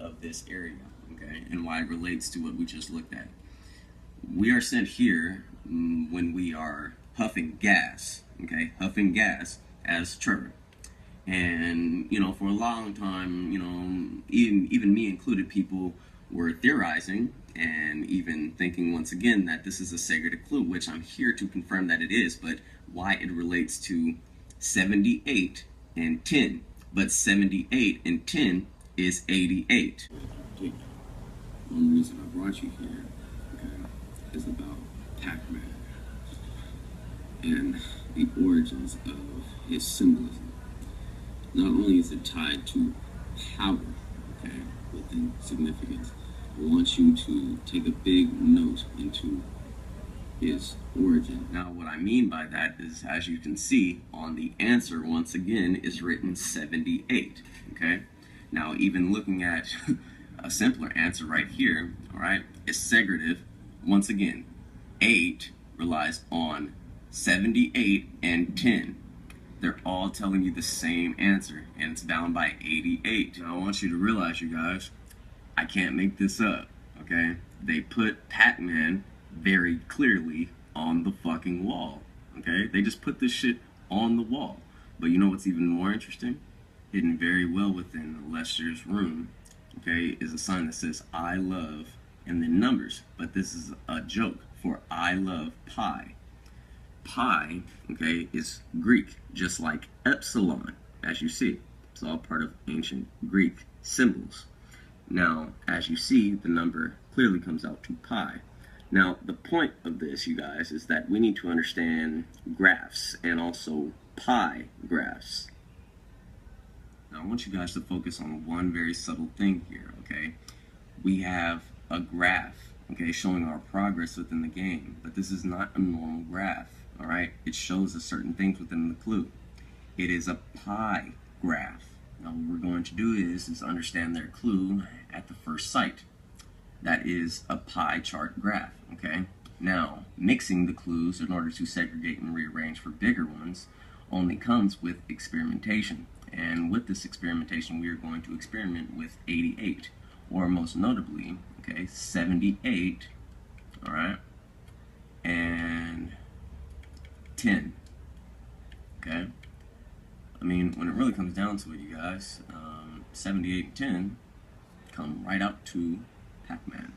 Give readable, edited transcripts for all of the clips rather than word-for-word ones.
of this area, okay, and why it relates to what we just looked at. We are sent here when we are huffing gas, okay, huffing gas as Trevor. And, you know, for a long time, you know, even me included, people were theorizing and even thinking once again that this is a segregated clue, which I'm here to confirm that it is, but why it relates to 78 and 10. But 78 and 10 is 88. One reason I brought you here, okay, is about Pacman and the origins of his symbolism. Not only is it tied to power, okay, within significance, I want you to take a big note into his origin. Now, what I mean by that is, as you can see on the answer, once again, is written 78, okay? Now, even looking at a simpler answer right here, all right, is segregative. Once again, 8 relies on 78 and 10. They're all telling you the same answer, and it's bound by 88. Now, I want you to realize, you guys, I can't make this up, okay? They put Pacman very clearly on the fucking wall, okay? They just put this shit on the wall. But you know what's even more interesting? Hidden very well within Lester's room, okay, is a sign that says I love and then numbers. But this is a joke for I love pi. Pi, okay, is Greek, just like epsilon, as you see. It's all part of ancient Greek symbols. Now, as you see, the number clearly comes out to pi. Now, the point of this, you guys, is that we need to understand graphs and also pi graphs. Now, I want you guys to focus on one very subtle thing here, okay? We have a graph, okay, showing our progress within the game, but this is not a normal graph. All right, it shows us certain things within the clue. It is a pi graph. Now what we're going to do is understand their clue at the first sight. That is a pie chart graph, okay? Now, mixing the clues in order to segregate and rearrange for bigger ones only comes with experimentation. And with this experimentation, we are going to experiment with 88, or most notably, okay, 78, all right, and 10, okay? I mean, when it really comes down to it, you guys, 78 and 10 come right out to Pacman.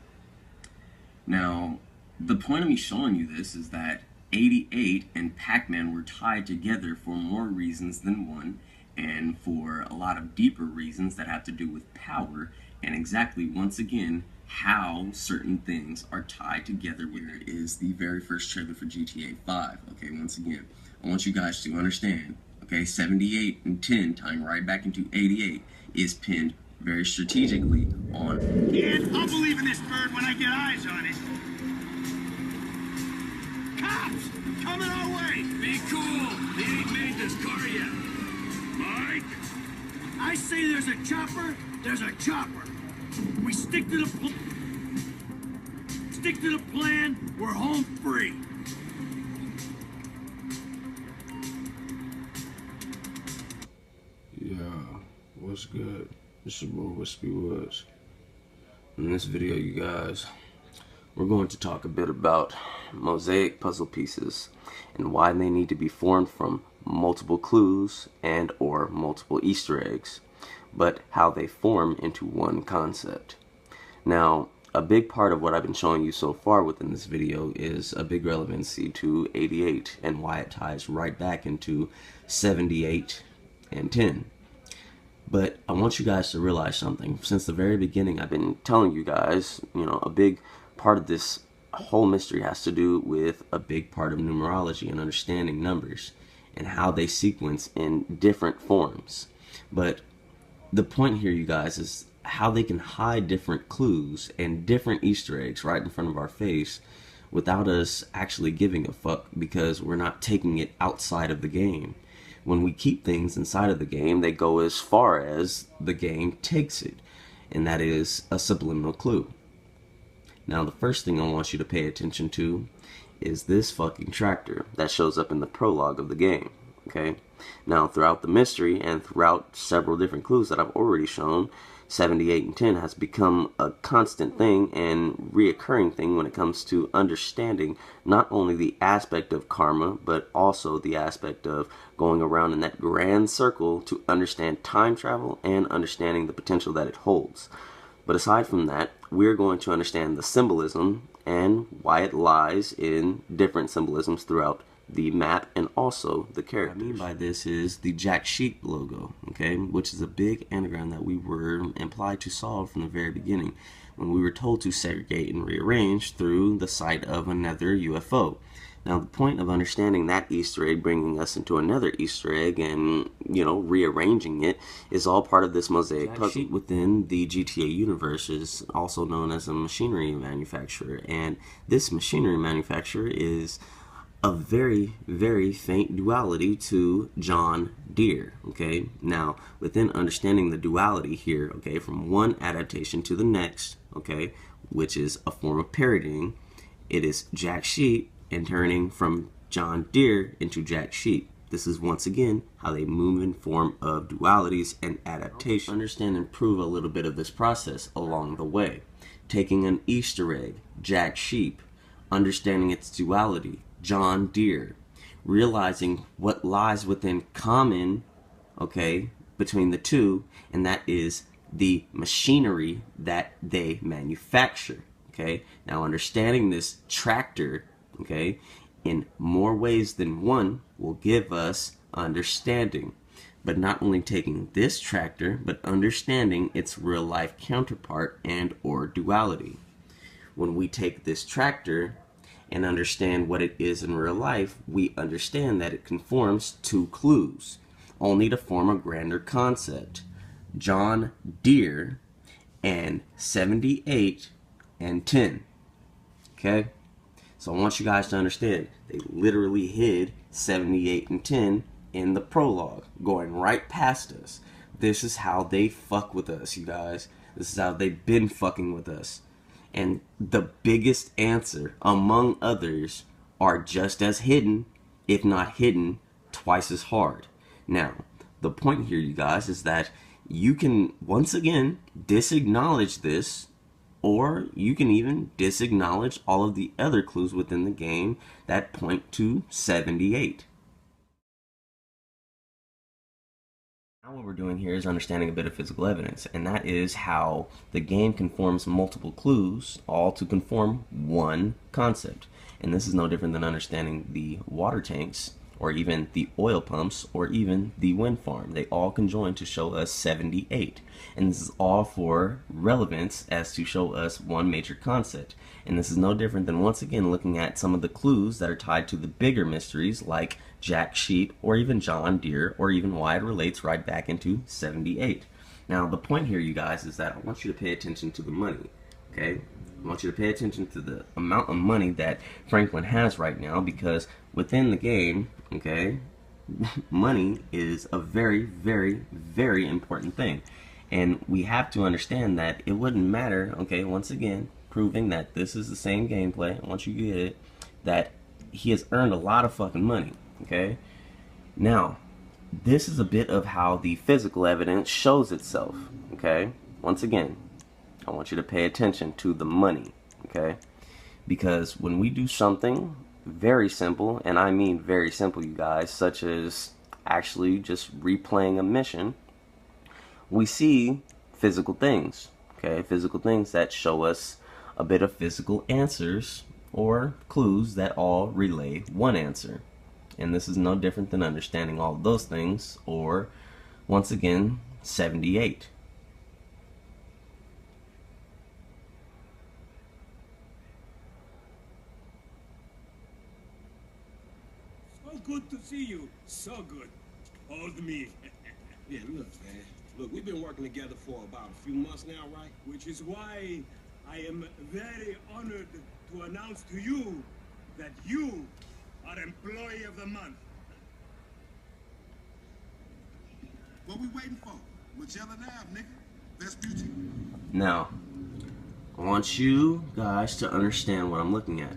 Now, the point of me showing you this is that 88 and Pacman were tied together for more reasons than one, and for a lot of deeper reasons that have to do with power, and exactly, once again, how certain things are tied together. Here is the very first trailer for GTA 5. Okay, once again, I want you guys to understand, okay, 78 and 10 tying right back into 88 is pinned very strategically on. And I'll believe in this bird when I get eyes on it. Cops! Coming our way! Be cool! He ain't made this car yet. Mike? I say there's a chopper, there's a chopper. We stick to the plan, we're home free. Yeah, what's good? It's your boy Whispy Woodz. In this video, you guys, we're going to talk a bit about mosaic puzzle pieces and why they need to be formed from multiple clues and or multiple Easter eggs, but how they form into one concept. Now, a big part of what I've been showing you so far within this video is a big relevancy to 88 and why it ties right back into 78 and 10. But I want you guys to realize something. Since the very beginning, I've been telling you guys, you know, a big part of this whole mystery has to do with a big part of numerology and understanding numbers and how they sequence in different forms. But the point here, you guys, is how they can hide different clues and different Easter eggs right in front of our face without us actually giving a fuck, because we're not taking it outside of the game. When we keep things inside of the game, they go as far as the game takes it, and that is a subliminal clue. Now, the first thing I want you to pay attention to is this fucking tractor that shows up in the prologue of the game, okay? Now, throughout the mystery and throughout several different clues that I've already shown, 78 and 10 has become a constant thing and reoccurring thing when it comes to understanding not only the aspect of karma, but also the aspect of going around in that grand circle to understand time travel and understanding the potential that it holds. But aside from that, we're going to understand the symbolism and why it lies in different symbolisms throughout the map and also the characters. What I mean by this is the Jack Sheep logo, okay, which is a big anagram that we were implied to solve from the very beginning when we were told to segregate and rearrange through the sight of another UFO. Now, the point of understanding that Easter egg bringing us into another Easter egg and, you know, rearranging it is all part of this Mosaic puzzle. Within the GTA universe is also known as a machinery manufacturer, and this machinery manufacturer is a very, very faint duality to John Deere, okay? Now, within understanding the duality here, okay, from one adaptation to the next, okay, which is a form of parodying, it is Jack Sheep and turning from John Deere into Jack Sheep. This is once again how they move in form of dualities and adaptation. Understand and prove a little bit of this process along the way. Taking an Easter egg, Jack Sheep, understanding its duality, John Deere, realizing what lies within common, okay, between the two, and that is the machinery that they manufacture, okay? Now, understanding this tractor, okay, in more ways than one will give us understanding. But not only taking this tractor, but understanding its real-life counterpart and or duality. When we take this tractor and understand what it is in real life, we understand that it conforms to clues, only to form a grander concept. John Deere and 78 and 10. Okay? So I want you guys to understand, they literally hid 78 and 10 in the prologue, going right past us. This is how they fuck with us, you guys. This is how they've been fucking with us. And the biggest answer, among others, are just as hidden, if not hidden, twice as hard. Now, the point here, you guys, is that you can, once again, disacknowledge this, or you can even disacknowledge all of the other clues within the game that point to 78. Now what we're doing here is understanding a bit of physical evidence, and that is how the game conforms multiple clues, all to conform one concept. And this is no different than understanding the water tanks, or even the oil pumps, or even the wind farm. They all conjoin to show us 78. And this is all for relevance as to show us one major concept. And this is no different than, once again, looking at some of the clues that are tied to the bigger mysteries like Jack Sheep, or even John Deere, or even why it relates right back into 78. Now, the point here, you guys, is that I want you to pay attention to the money, okay? I want you to pay attention to the amount of money that Franklin has right now, because within the game, okay, money is a very, very, very important thing. And we have to understand that it wouldn't matter, okay, once again, proving that this is the same gameplay, once you get it, that he has earned a lot of fucking money, okay? Now, this is a bit of how the physical evidence shows itself, okay? Once again, I want you to pay attention to the money, okay? Because when we do something very simple, and I mean very simple, you guys, such as actually just replaying a mission, we see physical things, okay? Physical things that show us a bit of physical answers or clues that all relay one answer. And this is no different than understanding all of those things, or, once again, 78. So good to see you. So good. Hold me. Yeah, look, man. Look, we've been working together for about a few months now, right? Which is why I am very honored to announce to you that you are Employee of the Month. What we waiting for? Magellan Ave, nigga. That's beauty. Now, I want you guys to understand what I'm looking at.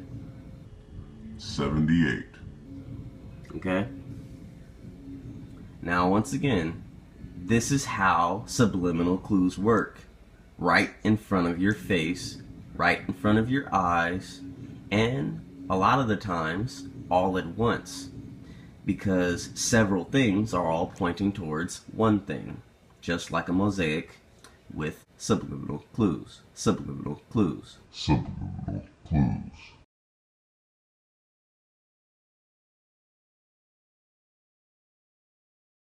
78. Okay? Now, once again, This is how subliminal clues work. Right in front of your face, right in front of your eyes, and a lot of the times all at once, because several things are all pointing towards one thing, just like a mosaic with subliminal clues. Subliminal clues. Subliminal clues.